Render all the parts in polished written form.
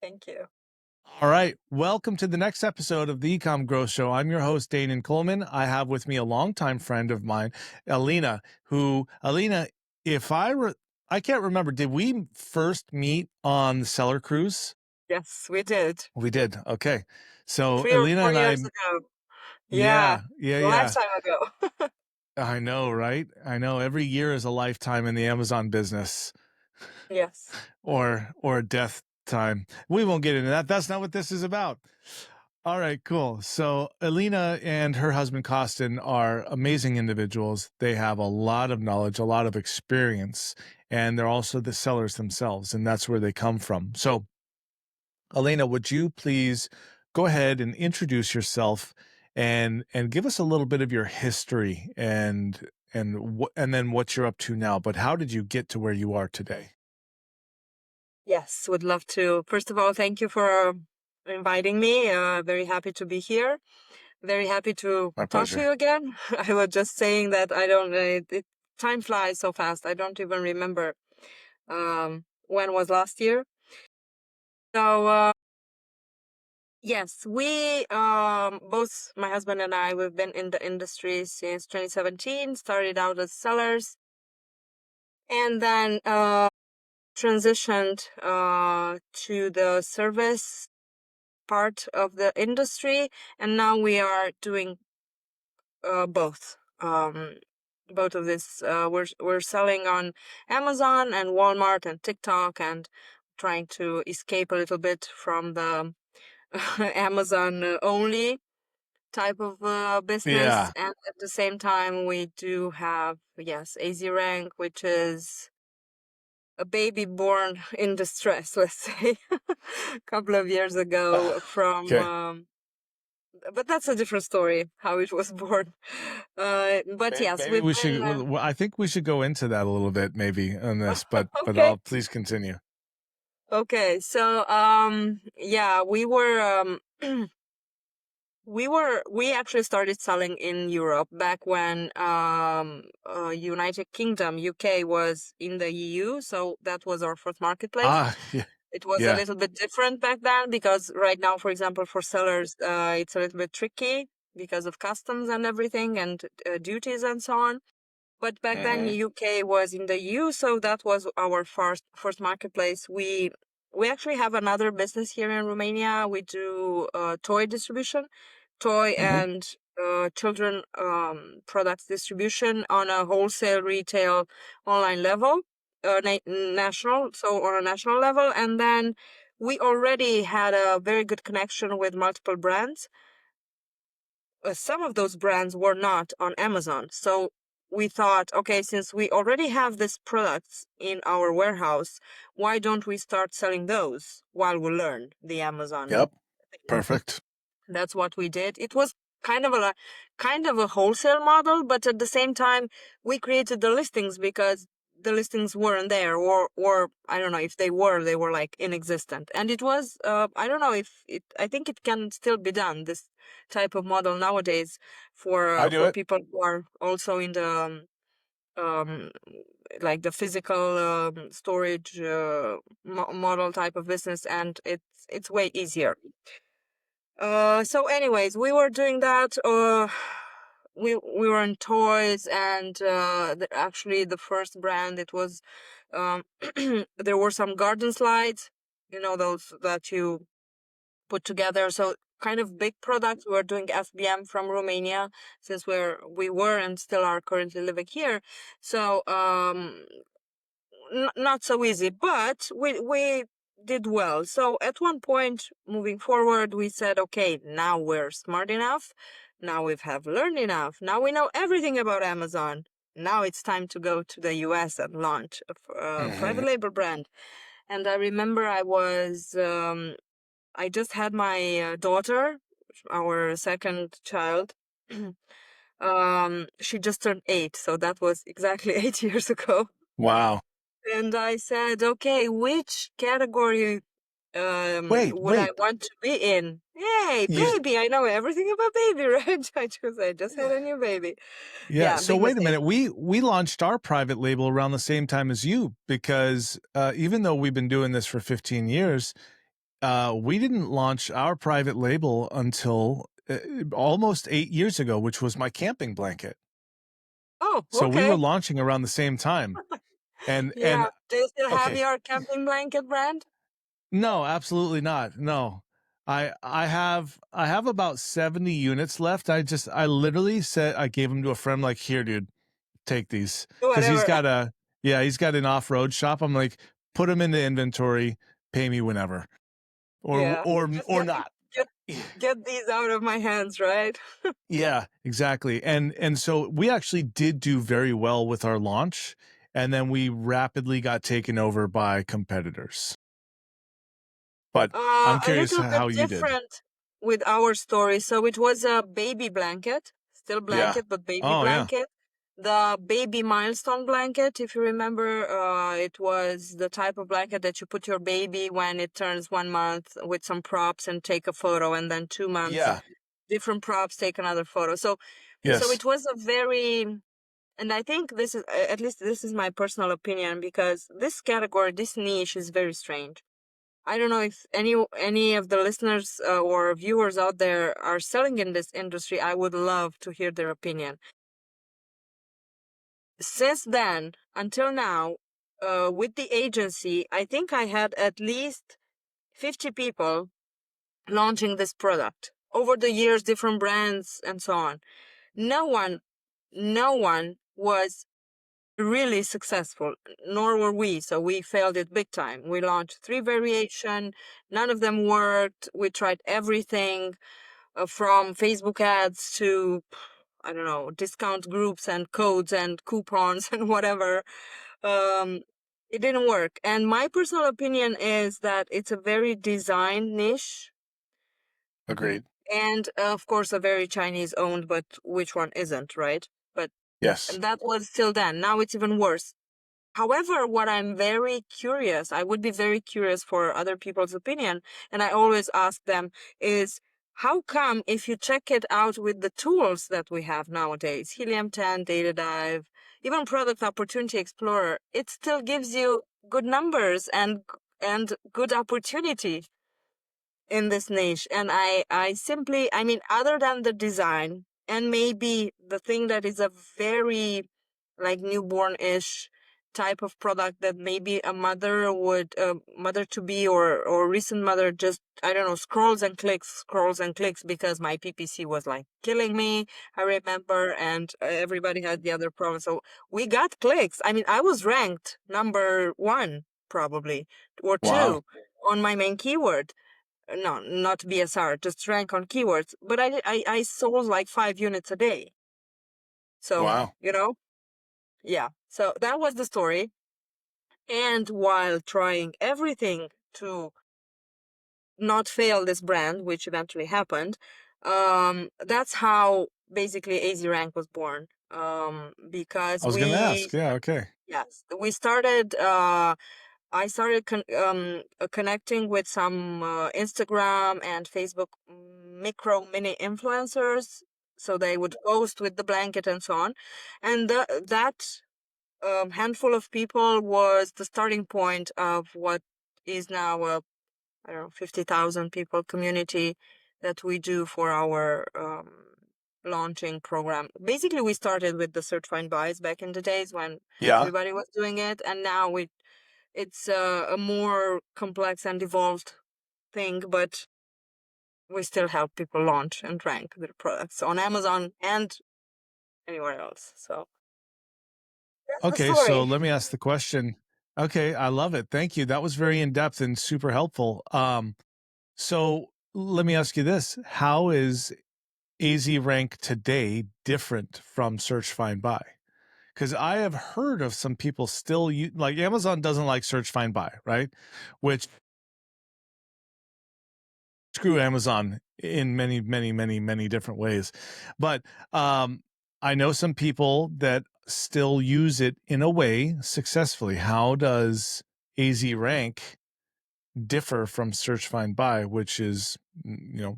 Thank you. All right. Welcome to the next episode of the Ecom Growth Show. I'm your host, Dane Coleman. I have with me a longtime friend of mine, Alina, Alina, if I can't remember, did we first meet on the Cellar Cruise? Yes, we did. We did. Okay. So 3 or Alina 4 and I, years ago. Yeah, a yeah. lifetime ago. I know, right? I know every year is a lifetime in the Amazon business. Yes. or death time. We won't get into that. That's not what this is about. All right, cool. So Alina and her husband Costin are amazing individuals. They have a lot of knowledge, a lot of experience, and they're also the sellers themselves, and that's where they come from. So Alina, would you please go ahead and introduce yourself and give us a little bit of your history and then what you're up to now, but how did you get to where you are today? Yes, would love to. First of all, thank you for inviting me. Very happy to be here. Very happy to My talk to pleasure. you again. I was just saying that I don't, time flies so fast. I don't even remember when was last year. So, yes, we both my husband and I, we've been in the industry since 2017. Started out as sellers, and then transitioned to the service part of the industry, and now we are doing both. Both of this, we're selling on Amazon and Walmart and TikTok, and trying to escape a little bit from the Amazon only type of business. Yeah. And at the same time, we do have, yes, AZ Rank, which is a baby born in distress, let's say, a couple of years ago from, Okay. but that's a different story, how it was born. But yes, Maybe we've we been, should. Well, I think we should go into that a little bit, maybe on this. But okay. I'll please continue. Okay, so yeah, we were we actually started selling in Europe back when United Kingdom, UK, was in the EU, so that was our first marketplace. Yeah, It was a yeah. little bit different back then, because right now, for example, for sellers, it's a little bit tricky because of customs and everything, and duties and so on. But back then, Hmm. UK was in the EU, so that was our first marketplace. We actually have another business here in Romania. We do toy distribution, toy Hmm. and children products distribution on a wholesale, retail, online level, national, so on a national level. And then we already had a very good connection with multiple brands. Some of those brands were not on Amazon. So we thought, okay, since we already have these products in our warehouse, why don't we start selling those while we learn the Amazon? Yep. Perfect. That's what we did. It was kind of a wholesale model, but at the same time, we created the listings because the listings weren't there, or I don't know if they were like inexistent. And it was I don't know if it I think it can still be done, this type of model nowadays, I do for it. people who are also in the um like the physical storage model type of business, and it's way easier. So anyways, we were doing that. We were in toys, and actually the first brand, it was there were some garden slides, those that you put together. So kind of big products. We were doing FBM from Romania, since we were and still are currently living here. So not so easy, but we did well. So at one point, moving forward, we said, okay, now we're smart enough. Now we have learned enough. Now we know everything about Amazon. Now it's time to go to the US and launch a private Hmm. label brand. And I remember I just had my daughter, our second child. She just turned 8, so that was exactly 8 years ago. Wow. And I said, okay, which category would I Wait. want to be in? Hey, You. baby, I know everything about baby, right? I just had a new baby. Yeah. Yeah, So big wait a mistake. minute. We launched our private label around the same time as you because even though we've been doing this for 15 years, We didn't launch our private label until almost 8 years ago, which was my camping blanket. Oh, So we were okay. launching around the same time. And Yeah. Do you still have okay, your camping blanket brand? no, absolutely not. No. I have about 70 units left. I literally said I gave them to a friend like, "Here, dude, take these." Cuz Whatever. he's got an off-road shop. I'm like, "Put them into inventory, pay me whenever." Or Yeah. or Just or not. get get these out of my hands, right? Yeah, exactly. And so we actually did do very well with our launch, and then we rapidly got taken over by competitors. But I'm A curious little bit how you did. different with our story. So it was a baby blanket, still Yeah. blanket, but baby Oh, yeah. blanket. The baby milestone blanket, if you remember, it was the type of blanket that you put your baby when it turns 1 month with some props and take a photo, and then 2 months, Yeah. different props, take another photo. So Yes. it was a very, and I think this is, at least this is my personal opinion, because this category, this niche is very strange. I don't know if any of the listeners or viewers out there are selling in this industry. I would love to hear their opinion. Since then until now, with the agency, I think I had at least 50 people launching this product over the years, different brands and so on. No one, no one was really successful, nor were we. So we failed it big time. We launched 3 variation, none of them worked. We tried everything, from Facebook ads to, I don't know, discount groups and codes and coupons and whatever. Um, it didn't work. And my personal opinion is that it's a very design niche, Agreed. and of course a very Chinese owned, but which one isn't, right? But Yes. and that was till then. Now it's even worse. However, what I'm very curious, I would be very curious for other people's opinion, and I always ask them, is how come if you check it out with the tools that we have nowadays, Helium 10, Data Dive, even Product Opportunity Explorer, it still gives you good numbers and good opportunity in this niche. And I simply, I mean, other than the design and maybe the thing that is a very like newborn-ish type of product that maybe a mother would, mother to be or recent mother, just, I don't know, scrolls and clicks, because my PPC was like killing me, I remember, and everybody had the other problem. So we got clicks. I mean, I was ranked number 1 probably, or Wow. 2 on my main keyword. No, not BSR, just rank on keywords. But I sold like 5 units a day. So, Wow. yeah. So that was the story. And while trying everything to not fail this brand, which eventually happened, that's how basically AZ Rank was born. I Because was going to ask. Yeah, okay. yes, we started, I started connecting with some Instagram and Facebook micro mini influencers. So they would post with the blanket and so on. And that handful of people was the starting point of what is now a, I don't know, 50,000 people community that we do for our launching program. Basically, we started with the certified buys back in the days when Yeah. everybody was doing it, and now it's a more complex and evolved thing, but we still help people launch and rank their products on Amazon and anywhere else. So that's the Okay, so story. let me ask the question. Okay, I love it. Thank you. That was very in-depth and super helpful. So let me ask you this. How is AZ Rank today different from Search Find Buy? Because I have heard of some people still like Amazon doesn't like Search Find Buy, right? Which screw Amazon in many, many, many, many different ways. But I know some people that still use it in a way successfully. How does AZ Rank differ from Search Find Buy, which is now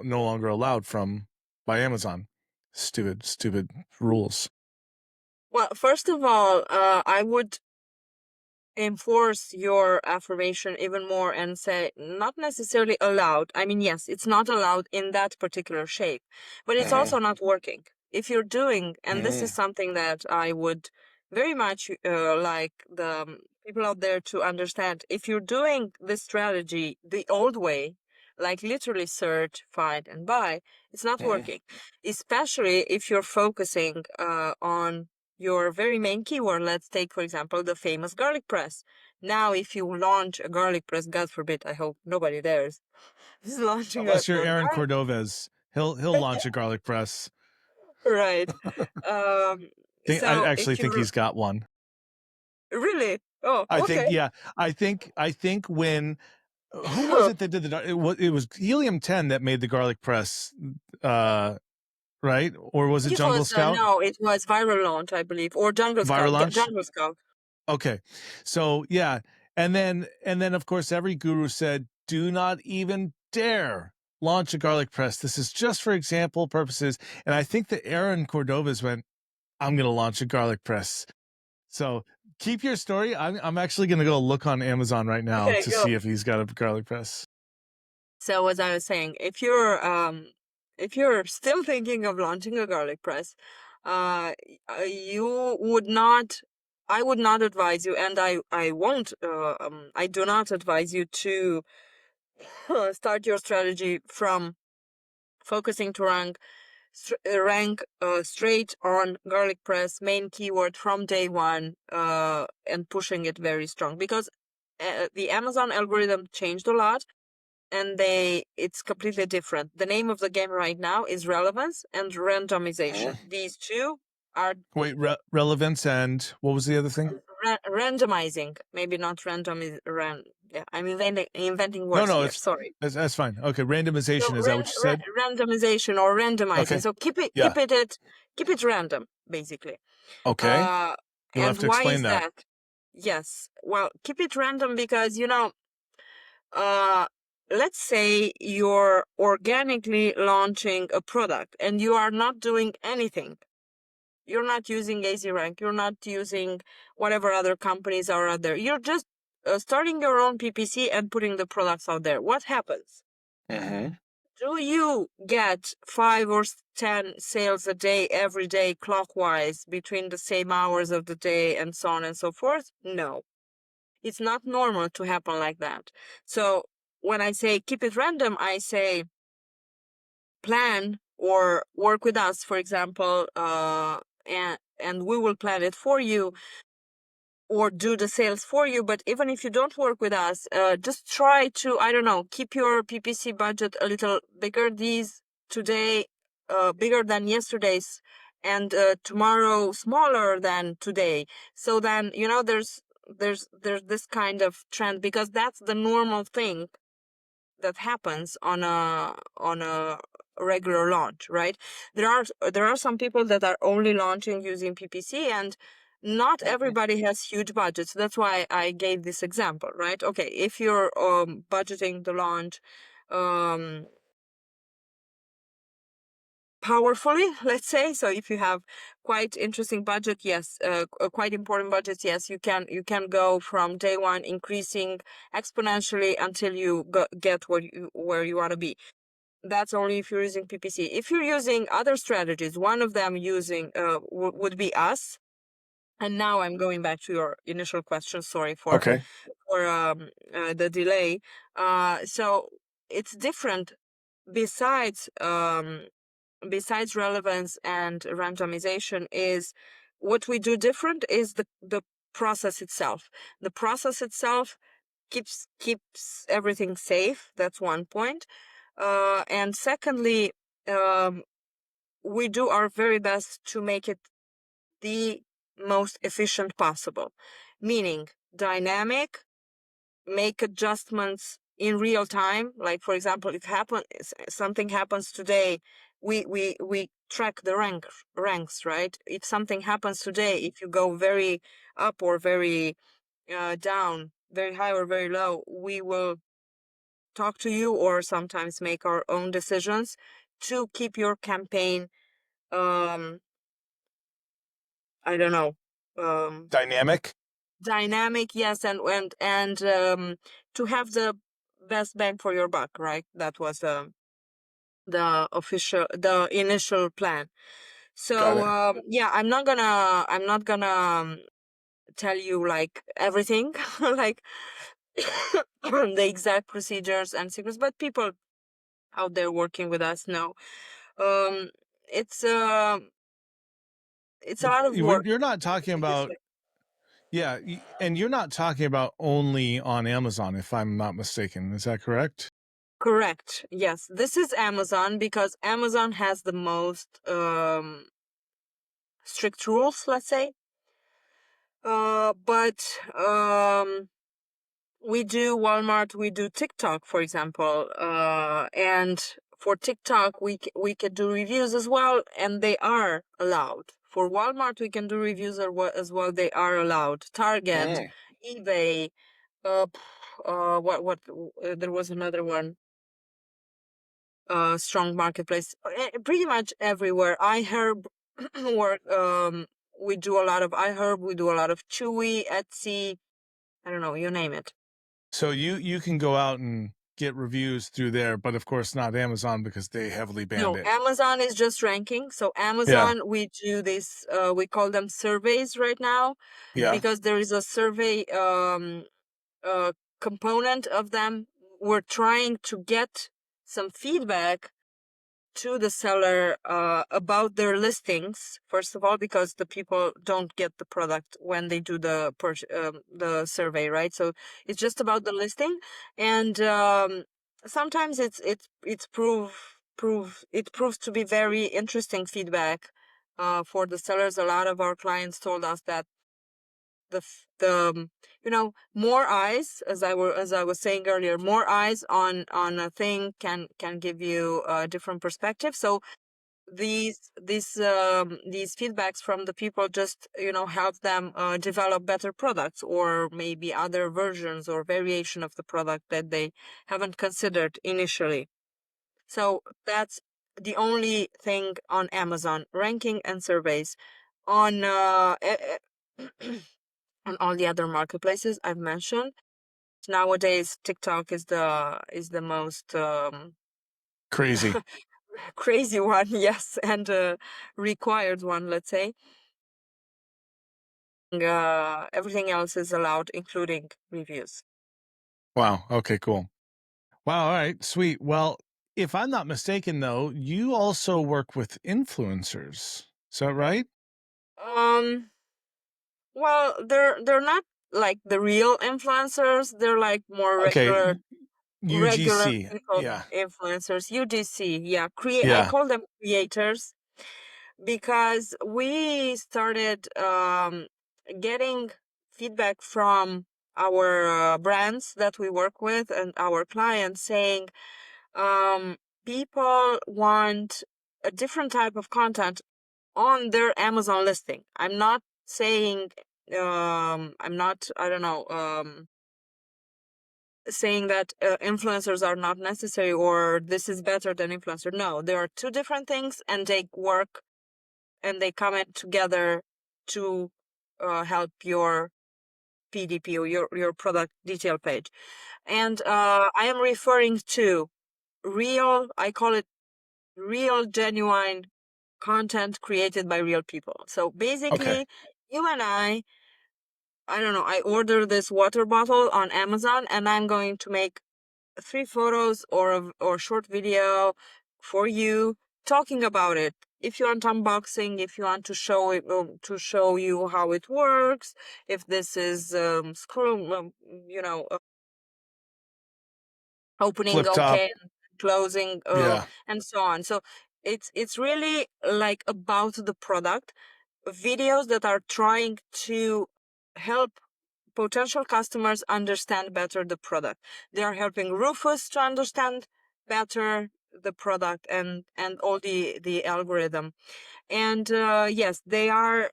no longer allowed from by Amazon? Stupid rules. Well, first of all, I would enforce your affirmation even more and say not necessarily allowed. I mean, yes, it's not allowed in that particular shape, but it's also not working. If you're doing, and this is something that I would very much like the people out there to understand, if you're doing this strategy the old way, like literally search, find, and buy, it's not working. Especially if you're focusing on your very main keyword. Let's take, for example, the famous garlic press. Now, if you launch a garlic press, God forbid, I hope nobody there is launching a Unless you're Aaron garlic. Cordovez, he'll launch a garlic press. Right. I So actually if think you he's got one. really, oh, I think, okay. yeah, I think when who was it that did it was Helium-10 that made the garlic press, right? Or was it It Jungle was Scout? no, it was viral launch, I believe, or Jungle Viral Scout. launch? Jungle Scout. Okay. So, yeah. And then of course every guru said, do not even dare launch a garlic press. This is just for example purposes. And I think that Aaron Cordovez went, I'm going to launch a garlic press. So keep your story. I'm actually going to go look on Amazon right now Okay, to go. see if he's got a garlic press. So as I was saying, if you're still thinking of launching a garlic press, you would not. I would not advise you, and I won't. I do not advise you to start your strategy from focusing to rank straight on garlic press main keyword from day one, and pushing it very strong, because the Amazon algorithm changed a lot, and it's completely different. The name of the game right now is relevance and randomization. These two are Wait, relevance and what was the other thing? randomizing, maybe not random is yeah, I'm inventing No, words no, here, it's sorry. that's fine. Okay, randomization, So is that what you said? randomization or randomizing, Okay. so Yeah. keep it random, basically. Okay. uh You'll have and to why explain is that. that? Yes, well, keep it random because uh let's say you're organically launching a product and you are not doing anything. You're not using AZRank, you're not using whatever other companies are out there. You're just starting your own PPC and putting the products out there. What happens? Do you get 5 or 10 sales a day, every day, clockwise, between the same hours of the day, and so on and so forth? No. It's not normal to happen like that. So when I say keep it random, I say plan or work with us, for example, and we will plan it for you or do the sales for you. But even if you don't work with us, just try to, I don't know, keep your PPC budget a little bigger today, bigger than yesterday's, and tomorrow smaller than today. So then, there's this kind of trend, because that's the normal thing that happens on a regular launch, right? There are some people that are only launching using PPC, and not everybody has huge budgets. That's why I gave this example, right? Okay, if you're budgeting the launch um powerfully, let's say, so if you have quite interesting budget, yes, quite important budgets, yes, you can go from day one, increasing exponentially until you get where you want to be. That's only if you're using PPC. If you're using other strategies, one of them using would be us. And now I'm going back to your initial question. Sorry for Okay. the delay. So it's different. Besides besides relevance and randomization, is what we do different is the process itself. The process itself keeps everything safe. That's one point. And secondly, um, we do our very best to make it the most efficient possible, meaning dynamic, make adjustments in real time. Like, for example, if something happens today, we track the ranks, right? If something happens today, if you go very up or very down, very high or very low, we will talk to you or sometimes make our own decisions to keep your campaign, um I don't know, um Dynamic. dynamic, yes, and to have the best bang for your buck, right? That was the initial plan. Got So it. yeah, I'm not gonna tell you like everything, like the exact procedures and secrets, but people out there working with us know. Um, it's it's a lot of work. You're not talking about, yeah, and you're not talking about only on Amazon, if I'm not mistaken. Is that correct? Correct. Yes, this is Amazon because Amazon has the most strict rules, let's say. But we do Walmart, we do TikTok, for example, and for TikTok we can do reviews as well, and they are allowed. For Walmart, we can do reviews as well. They are allowed. Target, Mm. eBay, there was another one. Strong marketplace, pretty much everywhere. iHerb, work. We do a lot of iHerb. We do a lot of Chewy, Etsy. I don't know, you name it. So you can go out and get reviews through there, but of course not Amazon because they heavily banned No, it. Amazon is just ranking. So Yeah. Amazon, we do this. We call them surveys right now Yeah. because there is a survey component of them. We're trying to get some feedback to the seller about their listings, first of all, because the people don't get the product when they do the survey, right? So it's just about the listing, and sometimes it proves to be very interesting feedback for the sellers. A lot of our clients told us that the more eyes, as I was saying earlier, more eyes on a thing can give you a different perspective. So these feedbacks from the people just help them develop better products, or maybe other versions or variation of the product that they haven't considered initially. So that's the only thing on Amazon: ranking and surveys. On on all the other marketplaces I've mentioned, nowadays TikTok is the most Crazy. crazy one, yes, and required one, let's say. Everything else is allowed, including reviews. Wow. Okay, cool. Wow. All right. Sweet. Well, if I'm not mistaken, though, you also work with influencers. Is that right? Um, well, they're not like the real influencers. They're like more Okay. regular UGC. people Yeah. influencers. UGC, yeah. I Yeah. call them creators because we started getting feedback from our brands that we work with and our clients saying um, people want a different type of content on their Amazon listing. I'm not saying, I'm not, I don't know, saying that influencers are not necessary or this is better than influencer. No, there are two different things and they work and they come in together to help your PDP or your product detail page. And I am referring to I call it real, genuine content created by real people. So Okay. basically, you and I don't know, I order this water bottle on Amazon and I'm going to make 3 photos or short video for you talking about it. If you want unboxing, if you want to show it, to show you how it works, if this is screw, opening Flip top. okay, closing, Yeah. and so on. So it's really like about the product, videos that are trying to help potential customers understand better the product. They are helping Rufus to understand better the product and all the algorithm. And yes, they are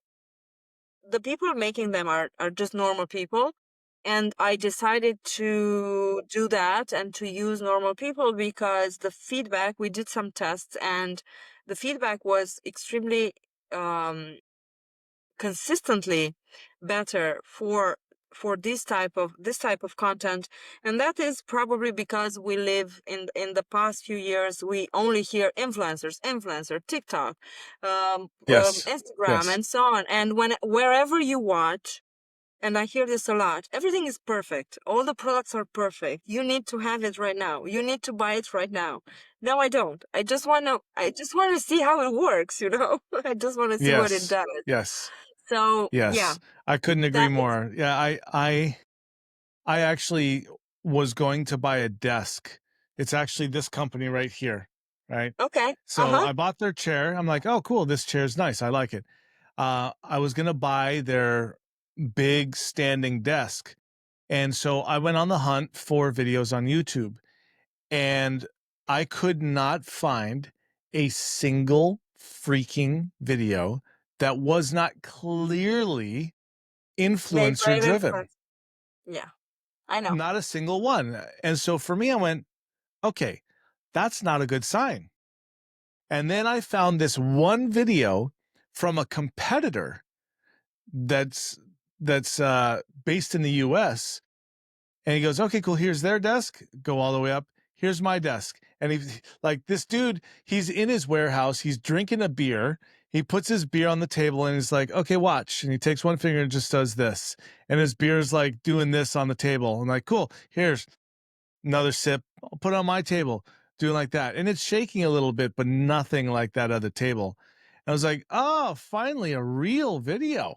the people making them are just normal people. And I decided to do that and to use normal people because the feedback, we did some tests and the feedback was extremely um, consistently better for for this type of content, and that is probably because we live in the past few years, we only hear influencer, TikTok, Yes. Instagram, Yes. and so on. And wherever you watch, and I hear this a lot, everything is perfect. All the products are perfect. You need to have it right now. You need to buy it right now. No, I don't. I just want to see how it works, I just want to see what it Yes. does. Yes. So, yeah, Yes. I couldn't agree that is more. Yeah, I actually was going to buy a desk. It's actually this company right here, right? okay. So Uh-huh. I bought their chair. I'm like, oh, cool. This chair's nice. I like it. I was going to buy their big standing desk. And so I went on the hunt for videos on YouTube, and I could not find a single freaking video that was not clearly Made by influencer an driven. influencer. Yeah, I know. Not a single one. And so for me, I went, okay, that's not a good sign. And then I found this one video from a competitor that's based in the US. And he goes, okay, cool. Here's their desk. Go all the way up. Here's my desk. And he's like, this dude, he's in his warehouse. He's drinking a beer. He puts his beer on the table and he's like, okay, watch. And he takes one finger and just does this. And his beer's like doing this on the table. I'm like, cool. Here's another sip. I'll put it on my table, doing like that. And it's shaking a little bit, but nothing like that other table. And I was like, oh, finally a real video.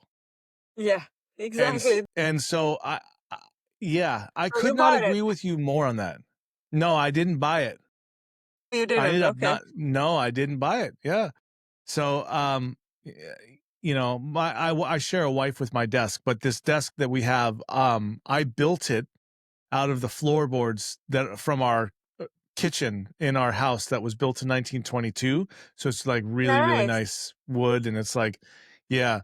Yeah, And exactly. and so yeah, I So could you not bought it. agree with you more on that. No, I didn't buy it. You I didn't. ended up Okay. not. No, I didn't buy it. Yeah. So I share a wife with my desk, but this desk that we have, I built it out of the floorboards that from our kitchen in our house that was built in 1922. So it's like really, really Nice. nice wood, and it's like, yeah.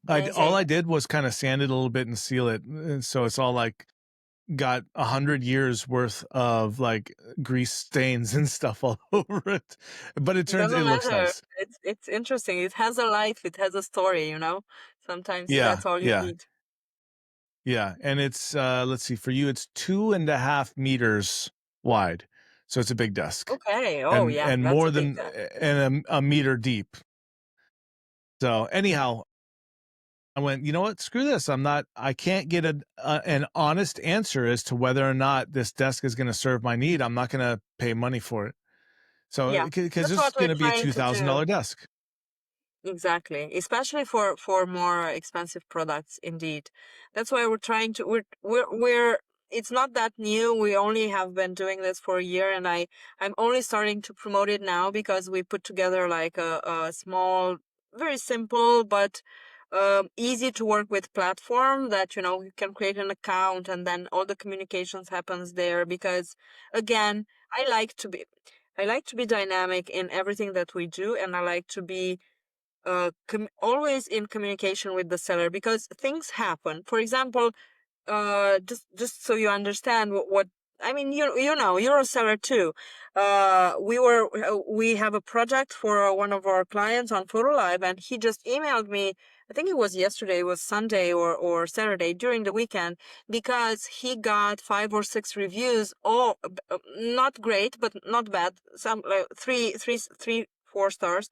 All Amazing. I did was kind of sand it a little bit and seal it, and so it's all like got 100 years worth of like grease stains and stuff all over it, but It it doesn't looks matter. nice. It's interesting. It has a life. It has a story. Sometimes Yeah, that's all you yeah, need. yeah. And it's let's see, for you it's 2.5 meters wide, so it's a big desk, Okay. Oh, and yeah. That's more a big than desk. and a meter deep. So anyhow, I went, you know what, screw this. I can't get an honest answer as to whether or not this desk is going to serve my need. I'm not going to pay money for it. So Yeah. because That's this is what we're going to be a trying two to thousand do. dollar desk. Exactly, especially for more expensive products. Indeed, that's why we're trying to. We're. It's not that new. We only have been doing this for a year, and I'm only starting to promote it now because we put together like a small, very simple but easy to work with platform that you can create an account and then all the communications happens there. Because again, I like to be. I like to be dynamic in everything that we do, and I like to be always in communication with the seller because things happen. For example, just so you understand what I mean, you're a seller too. We have a project for one of our clients on Photo Live, and he just emailed me. I think it was yesterday, it was Sunday or Saturday during the weekend, because he got 5 or 6 reviews, all not great, but not bad. Some like 4 stars,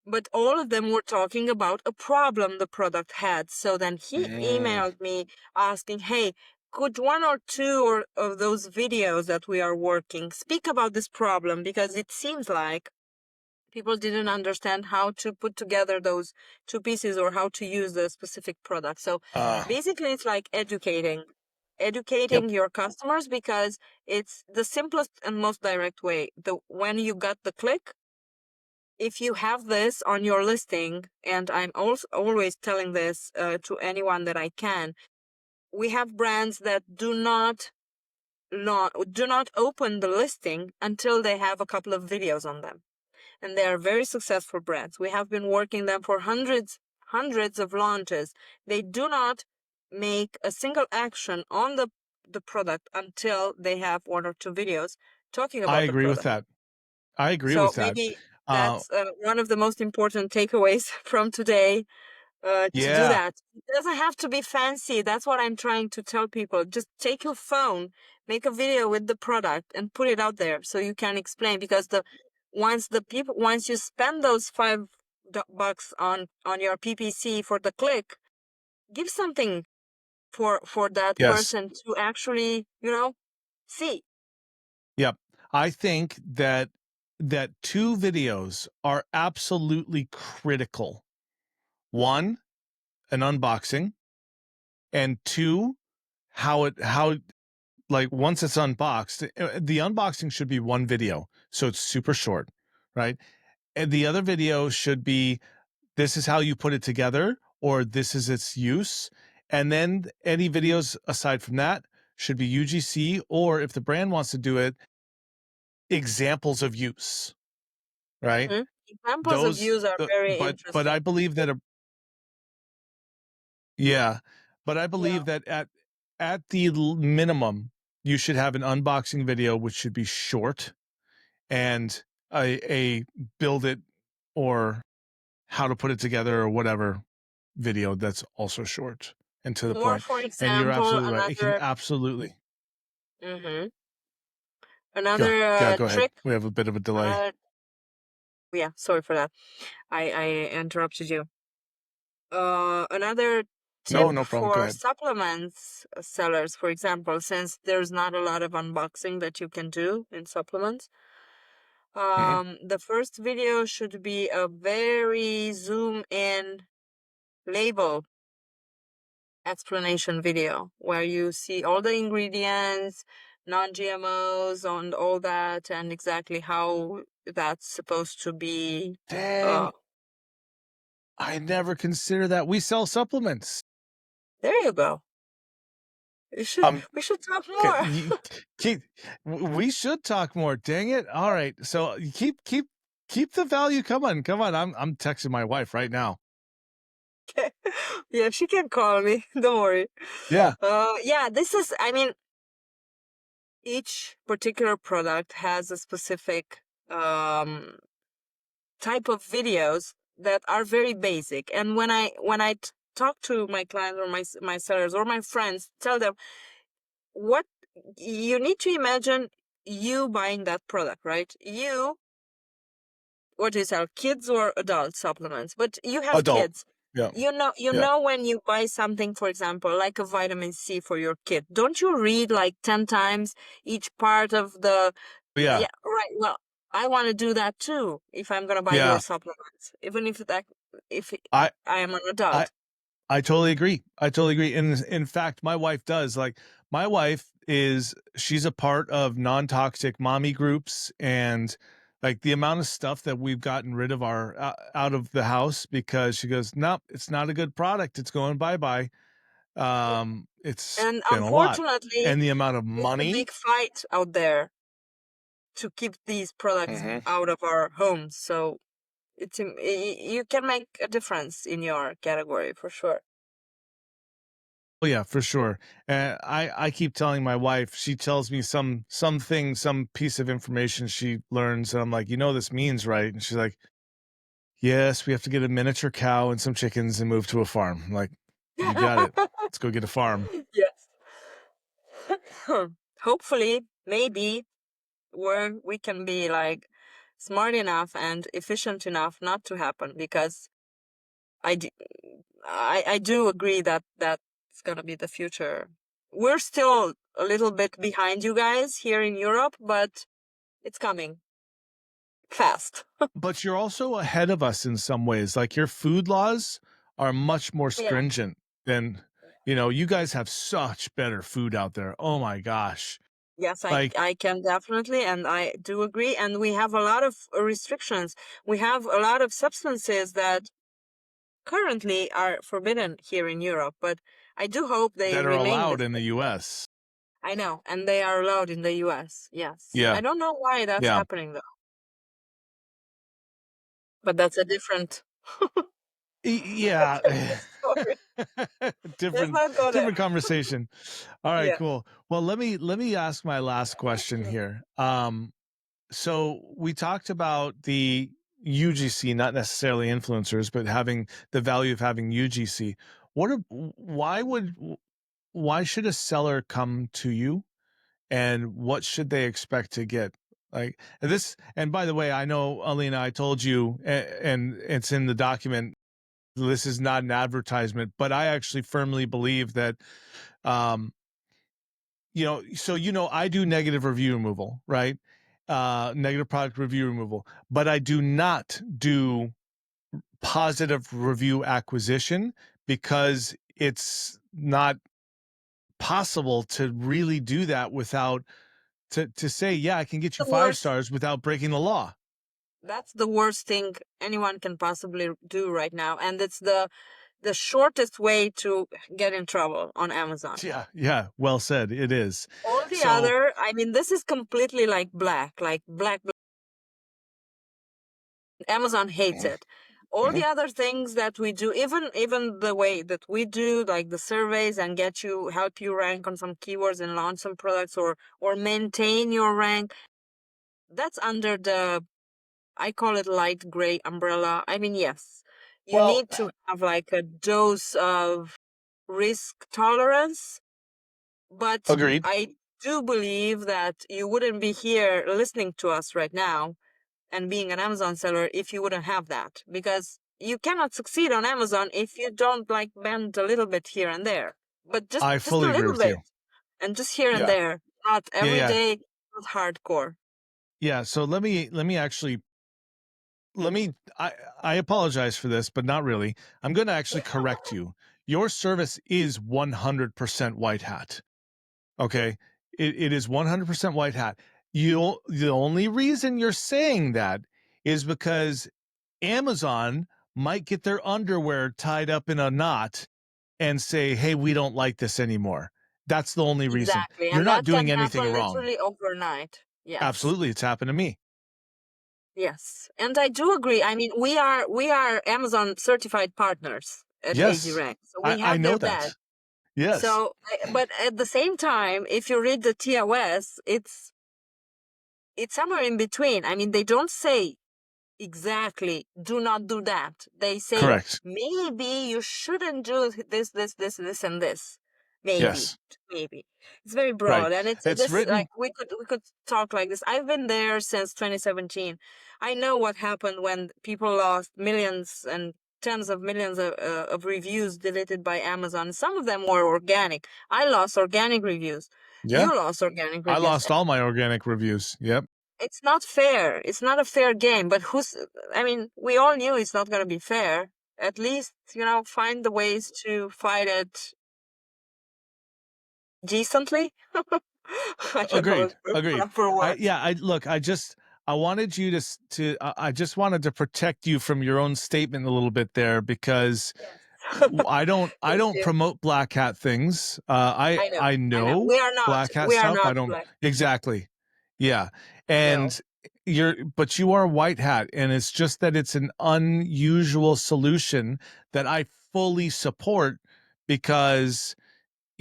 but all of them were talking about a problem the product had. So then he Mm. emailed me asking, hey, could one or two of those videos that we are working speak about this problem? Because it seems like people didn't understand how to put together those two pieces or how to use the specific product. So basically, it's like Yep. educating your customers, because it's the simplest and most direct way. When you got the click, if you have this on your listing, and I'm also always telling this to anyone that I can, we have brands that do not open the listing until they have a couple of videos on them, and they are very successful brands. We have been working them for hundreds of launches. They do not make a single action on the product until they have 1 or 2 videos talking I about the agree with product. that. I agree So with that. maybe Uh, that's one of the most important takeaways from today. to do Yeah. that. It doesn't have to be fancy. That's what I'm trying to tell people. Just take your phone, make a video with the product, and put it out there so you can explain. Because once you spend those $5 on your PPC for the click, give something for that Yes. person to actually see. Yep. I think that two videos are absolutely critical. One, an unboxing, and two, how like once it's unboxed, the unboxing should be one video, so it's super short, right? And the other video should be this is how you put it together, or this is its use. And then any videos aside from that should be UGC, or if the brand wants to do it, examples of use, right? Hmm. Examples of Those, use are very but interesting. I believe that yeah, but I Yeah. believe that at the minimum, you should have an unboxing video, which should be short, and a build it or how to put it together or whatever video that's also short and to the Or point. for And you're example, absolutely right. It can another absolutely hmm go. another Yeah, go ahead. trick. We have a bit of a delay. Another Yeah, sorry for that. I interrupted you. Another No, tip no problem. Go for ahead. supplements sellers, for example, since there's not a lot of unboxing that you can do in supplements, Mhm. the first video should be a very zoom in label explanation video where you see all the ingredients, non-GMOs, and all that, and exactly how that's supposed to be. Uh, Dang, I never consider that. We sell supplements. there you go. We should Um, we should talk okay, more. we should talk more. Dang it! All right, so you keep the value coming. Come on, I'm texting my wife right now. Okay. Yeah, she can call me. Don't worry. Yeah, Yeah, this is, I mean, each particular product has a specific um type of videos that are very basic. And when I talk to my clients or my sellers or my friends, tell them what you need to imagine you buying that product, right? What do you sell, kids or adult supplements? But you have adult. kids. Yeah, You yeah, know when you buy something, for example, like a vitamin C for your kid, don't you read like 10 times each part of the yeah. yeah, right. Well, I want to do that too if I'm going to buy your Yeah, supplements, even if I I am an I adult. I totally agree. I totally agree. And in fact, my wife does. Like my wife she's a part of non-toxic mommy groups, and like the amount of stuff that we've gotten rid of our out of the house because she goes, "Nope, it's not a good product. It's going bye-bye." It's And been a lot. unfortunately, And the amount of it's a money. big fight out there to keep these products Mhm. out of our homes. So you can make a difference in your category for sure. Oh yeah, for sure. And I keep telling my wife, she tells me something, some piece of information she learns, and I'm like, you know, this means right. And she's like, yes, we have to get a miniature cow and some chickens and move to a farm. I'm like, you got it. Let's go get a farm. Yes. Hopefully, maybe where we can be like smart enough and efficient enough not to happen, because I do, I do agree that that's gonna be the future. We're still a little bit behind you guys here in Europe, but it's coming fast. But you're also ahead of us in some ways. Like your food laws are much more Yeah. stringent than, you guys have such better food out there. Oh my gosh. Yes, Like I can definitely, and I do agree. And we have a lot of restrictions. We have a lot of substances that currently are forbidden here in Europe, but I do hope they that are remain allowed this in the way. US. I know, and they are allowed in the US. Yes. I Yeah. don't know why that's Yeah. happening though, but that's a different Yeah. different story. Let's different not go there. different conversation. All right, Yeah. cool. Well, let me ask my last question here. So we talked about UGC, not necessarily influencers, but having the value of having UGC. Why should a seller come to you, and what should they expect to get? Like this, and by the way, I know, Alina, I told you, and it's in the document, this is not an advertisement, but I actually firmly believe that, um, I do negative review removal, right? Negative product review removal, but I do not do positive review acquisition, because it's not possible to really do that without to say, yeah, I can get you The 5 stars without breaking the law. That's the worst thing anyone can possibly do right now, and it's the shortest way to get in trouble on Amazon. Yeah, yeah, well said. It is. All the So, other, I mean, this is completely like black. Amazon hates it. All the other things that we do, even the way that we do, like the surveys and help you rank on some keywords and launch some products, or maintain your rank, that's under the, I call it light gray umbrella. I mean, yes, you well, need to have like a dose of risk tolerance, but agreed. I do believe that you wouldn't be here listening to us right now and being an Amazon seller if you wouldn't have that, because you cannot succeed on Amazon if you don't like bend a little bit here and there, but I just a fully agree little with bit, you. and just here and Yeah, there, not yeah, every yeah, day, not hardcore. yeah. So let me actually let me I apologize for this, but not really. I'm going to actually correct you. Your service is 100% white hat. Okay. It is 100% white hat. The only reason you're saying that is because Amazon might get their underwear tied up in a knot and say, hey, we don't like this anymore. That's the only reason. Exactly, You're and not that can doing anything happen wrong. literally overnight. Yes. Absolutely. It's happened to me. Yes, and I do agree. I mean, we are Amazon certified partners at Yes. AZRank, so we I have their know badge. that. Yes. So, but at the same time, if you read the TOS, it's somewhere in between. I mean, they don't say exactly, do not do that. They say, Correct. maybe you shouldn't do this, and this. Maybe, Yes. maybe. It's very Right. broad, and it's It's this, like, written. we could talk like this. I've been there since 2017. I know what happened when people lost millions and tens of millions of reviews deleted by Amazon. Some of them were organic. I lost organic reviews. Yeah. You lost organic I reviews. lost all my organic reviews. Yep. It's not fair. It's not a fair game. But I mean, we all knew it's not going to be fair. At least, find the ways to fight it decently. I don't know Agreed. the Agreed. proper words. I wanted you I just wanted to protect you from your own statement a little bit there, because Yes. I Thank don't you. promote black hat things. I know. I I know. know We are not. black hat We are stuff. I not don't black. exactly. Yeah. No. And but you are white hat, and it's just that it's an unusual solution that I fully support, because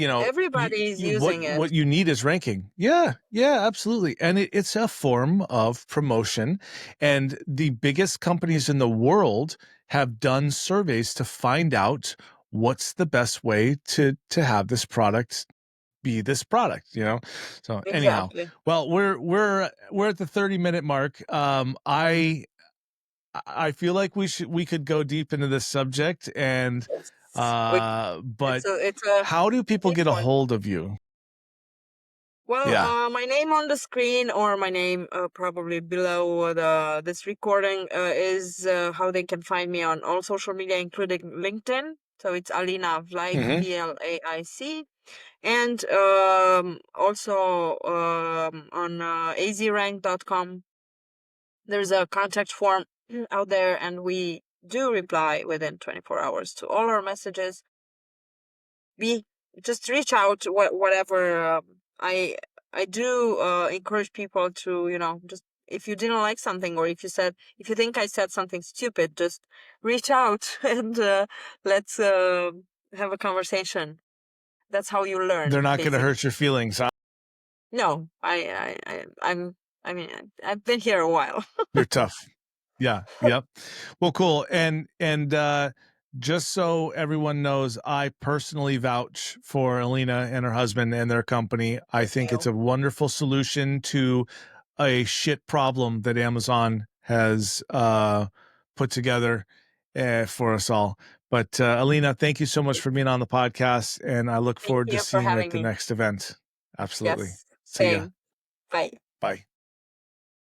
Everybody is using it. what you need is ranking. Yeah, yeah, absolutely. And it's a form of promotion. And the biggest companies in the world have done surveys to find out what's the best way to have this product be this product. So anyhow, Exactly. well, we're at the 30-minute mark. I feel like we could go deep into this subject, and Yes. but It's a how do people deep get a one. hold of you? Well, Yeah. my name on the screen, or my name probably below this recording, is how they can find me on all social media, including LinkedIn. So it's Alina Vlaic, Hmm. Vlaic, and also on azrank.com. There's a contact form out there, and we do reply within 24 hours to all our messages. Be Just reach out, whatever. I do encourage people to, just, if you didn't like something, or if you think I said something stupid, just reach out and let's have a conversation. That's how you They're learn, not going to basically. hurt your feelings. Huh? No, I mean, I've been here a while. You're tough. Yeah. Yep. Well, cool. And just so everyone knows, I personally vouch for Alina and her husband and their company. I think it's a wonderful solution to a shit problem that Amazon has put together for us all. But Alina, thank you so much for being on the podcast, and I look Thank forward to you for seeing you at having the me. next event. Absolutely. Yes, See ya. same. Bye. Bye.